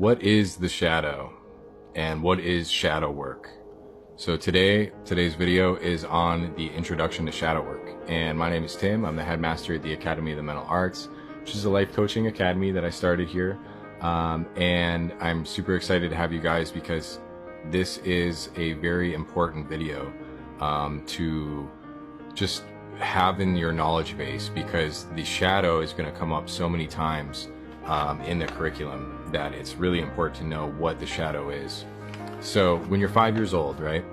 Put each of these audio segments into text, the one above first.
What is the shadow and what is shadow work? So today's video is on the introduction to shadow work. And my name is Tim. I'm the headmaster at the Academy of the Mental Arts, which is a life coaching academy that I started here. And I'm super excited to have you guys because this is a very important video to just have in your knowledge base, because the shadow is going to come up so many times in the curriculum that it's really important to know what the shadow is. So when you're 5 years old, right,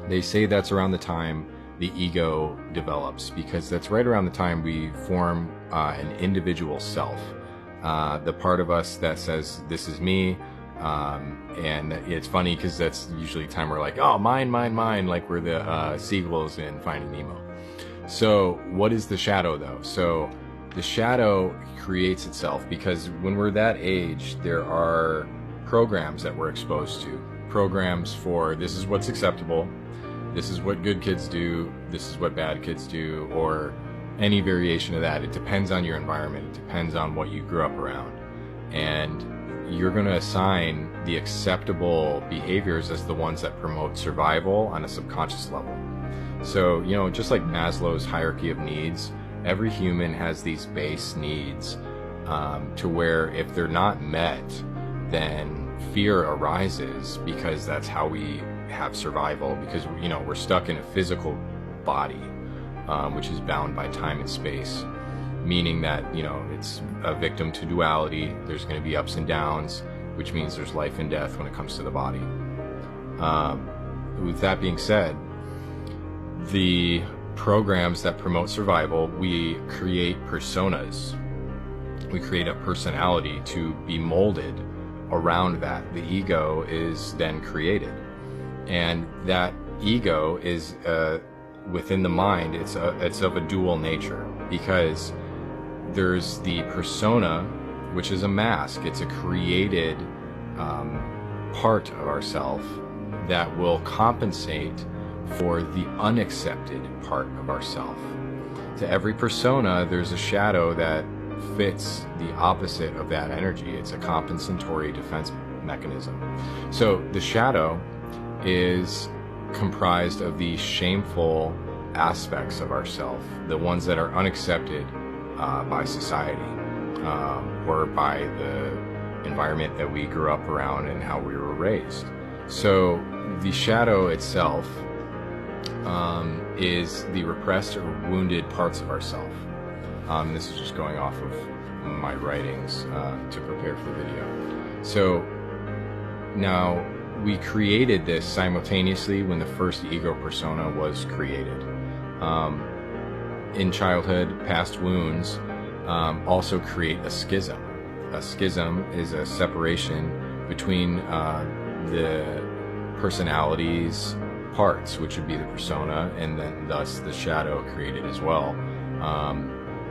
they say that's around the time the ego develops, because that's right around the time we form an individual self, the part of us that says this is me. And it's funny because that's usually the time we're like, oh, mine, like we're the seagulls in Finding Nemo. So what is the shadow though? So the shadow creates itself because when we're that age, there are programs that we're exposed to. Programs for this is what's acceptable, this is what good kids do, this is what bad kids do, or any variation of that. It depends on your environment. It depends on what you grew up around. And you're going to assign the acceptable behaviors as the ones that promote survival on a subconscious level. So, you know, just like Maslow's hierarchy of needs, every human has these base needs to where if they're not met, then fear arises, because that's how we have survival, because, you know, we're stuck in a physical body, which is bound by time and space, meaning that, you know, it's a victim to duality. There's going to be ups and downs, which means there's life and death when it comes to the body. With that being said, the programs that promote survival, we create personas. We create a personality to be molded around that. The ego is then created, and that ego is within the mind. It's of a dual nature, because there's the persona, which is a mask. It's a created part of ourself that will compensate for the unaccepted part of ourself. To every persona, there's a shadow that fits the opposite of that energy. It's a compensatory defense mechanism. So the shadow is comprised of the shameful aspects of ourself, the ones that are unaccepted by society or by the environment that we grew up around and how we were raised. So the shadow itself is the repressed or wounded parts of ourself. This is just going off of my writings to prepare for the video. So now we created this simultaneously when the first ego persona was created. In childhood, past wounds also create a schism. A schism is a separation between the personalities parts, which would be the persona, and then thus the shadow created as well,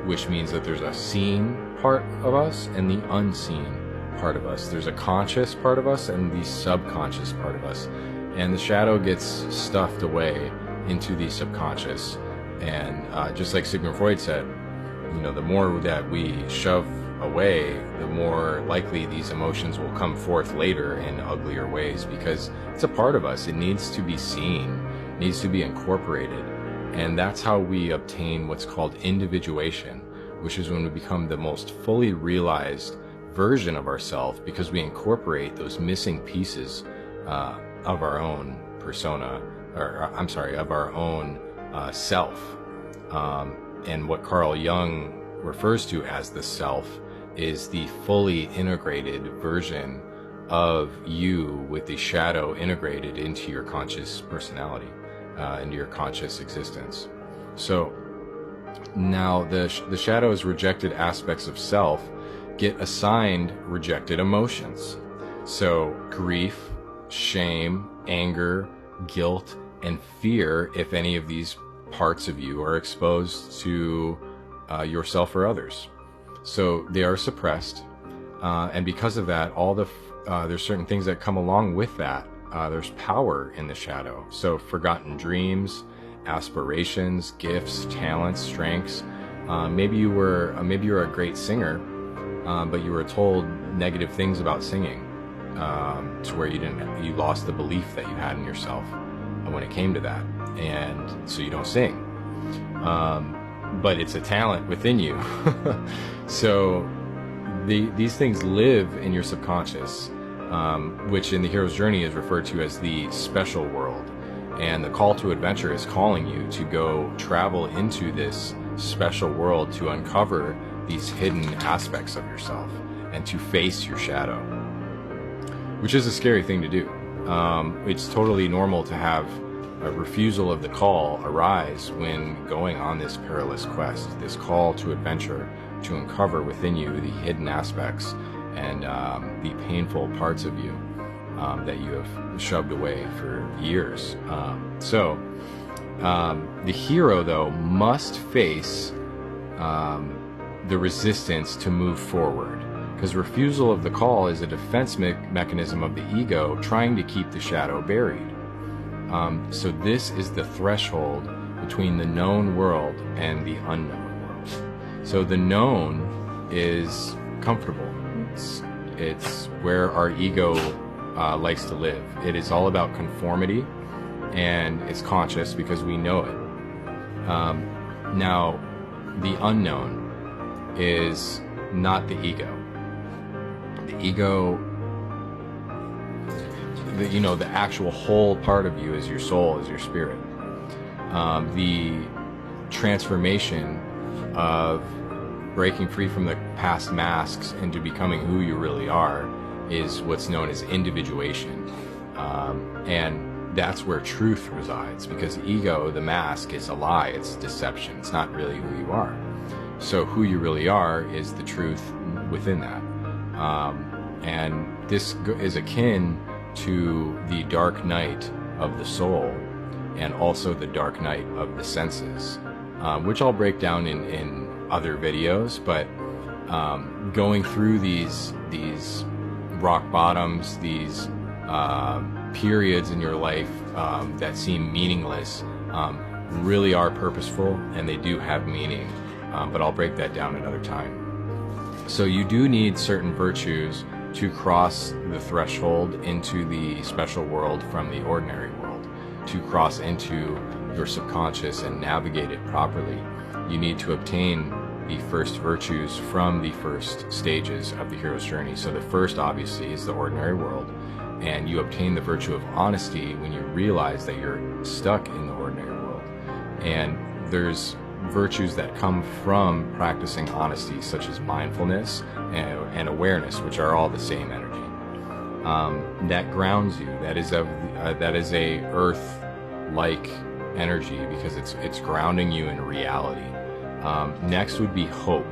which means that there's a seen part of us and the unseen part of us. There's a conscious part of us and the subconscious part of us, and the shadow gets stuffed away into the subconscious. And just like Sigmund Freud said, you know, the more that we shove away, the more likely these emotions will come forth later in uglier ways, because it's a part of us. It needs to be seen, needs to be incorporated. And that's how we obtain what's called individuation, which is when we become the most fully realized version of ourselves, because we incorporate those missing pieces of our own persona, or I'm sorry, of our own self. And what Carl Jung refers to as the self is the fully integrated version of you, with the shadow integrated into your conscious personality, into your conscious existence. So now the shadow's rejected aspects of self get assigned rejected emotions. So grief, shame, anger, guilt, and fear, if any of these parts of you are exposed to yourself or others. So they are suppressed, and because of that, there's certain things that come along with that. There's power in the shadow. So forgotten dreams, aspirations, gifts, talents, strengths. Maybe you were a great singer, but you were told negative things about singing. to where you lost the belief that you had in yourself when it came to that, and so you don't sing. But it's a talent within you. So these things live in your subconscious, which in the hero's journey is referred to as the special world. And the call to adventure is calling you to go travel into this special world to uncover these hidden aspects of yourself and to face your shadow, which is a scary thing to do. It's totally normal to have a refusal of the call arise when going on this perilous quest, this call to adventure, to uncover within you the hidden aspects and the painful parts of you that you have shoved away for years. The hero, though, must face the resistance to move forward, because refusal of the call is a defense mechanism of the ego trying to keep the shadow buried. So this is the threshold between the known world and the unknown world. So the known is comfortable. It's where our ego likes to live. It is all about conformity, and it's conscious because we know it. Now, the unknown is not the ego. The ego, the actual whole part of you is your soul, is your spirit. The transformation of breaking free from the past masks into becoming who you really are is what's known as individuation. And that's where truth resides, because ego, the mask, is a lie, it's deception, it's not really who you are. So who you really are is the truth within that. And this is akin to the dark night of the soul and also the dark night of the senses, which I'll break down in other videos. But going through these rock bottoms, these periods in your life that seem meaningless really are purposeful, and they do have meaning, but I'll break that down another time. So you do need certain virtues to cross the threshold into the special world from the ordinary world, to cross into your subconscious and navigate it properly. You need to obtain the first virtues from the first stages of the hero's journey. So the first, obviously, is the ordinary world, and you obtain the virtue of honesty when you realize that you're stuck in the ordinary world. And there's virtues that come from practicing honesty, such as mindfulness and awareness, which are all the same energy. That grounds you. That is a earth-like energy, because it's grounding you in reality. Next would be hope,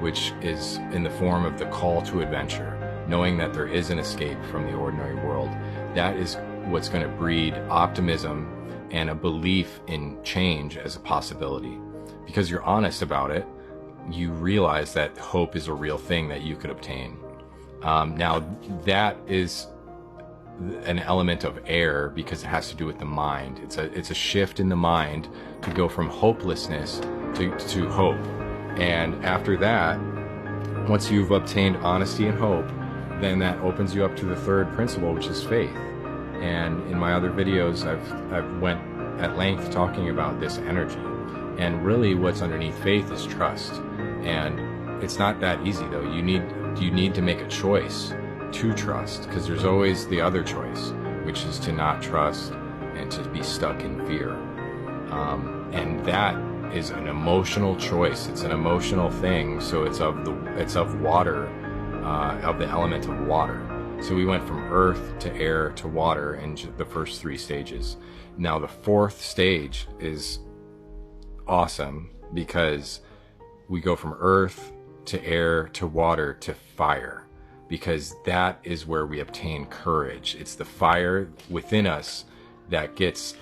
which is in the form of the call to adventure, knowing that there is an escape from the ordinary world. That is what's going to breed optimism and a belief in change as a possibility. Because you're honest about it, you realize that hope is a real thing that you could obtain. Now, that is an element of air, because it has to do with the mind. It's a shift in the mind to go from hopelessness to hope. And after that, once you've obtained honesty and hope, then that opens you up to the third principle, which is faith. And in my other videos, I've went at length talking about this energy. And really what's underneath faith is trust. And it's not that easy, though. You need to make a choice to trust, because there's always the other choice, which is to not trust and to be stuck in fear. And that is an emotional choice. It's an emotional thing. So it's of water, of the element of water. So we went from earth to air to water in the first three stages. Now the fourth stage is awesome, because we go from earth to air to water to fire, because that is where we obtain courage. It's the fire within us that gets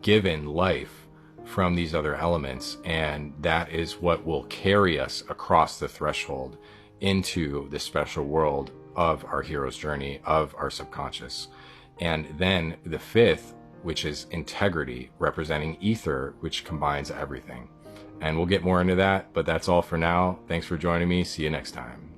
given life from these other elements, and that is what will carry us across the threshold into the special world of our hero's journey, of our subconscious. And then the fifth, which is integrity, representing ether, which combines everything. And we'll get more into that, but that's all for now. Thanks for joining me. See you next time.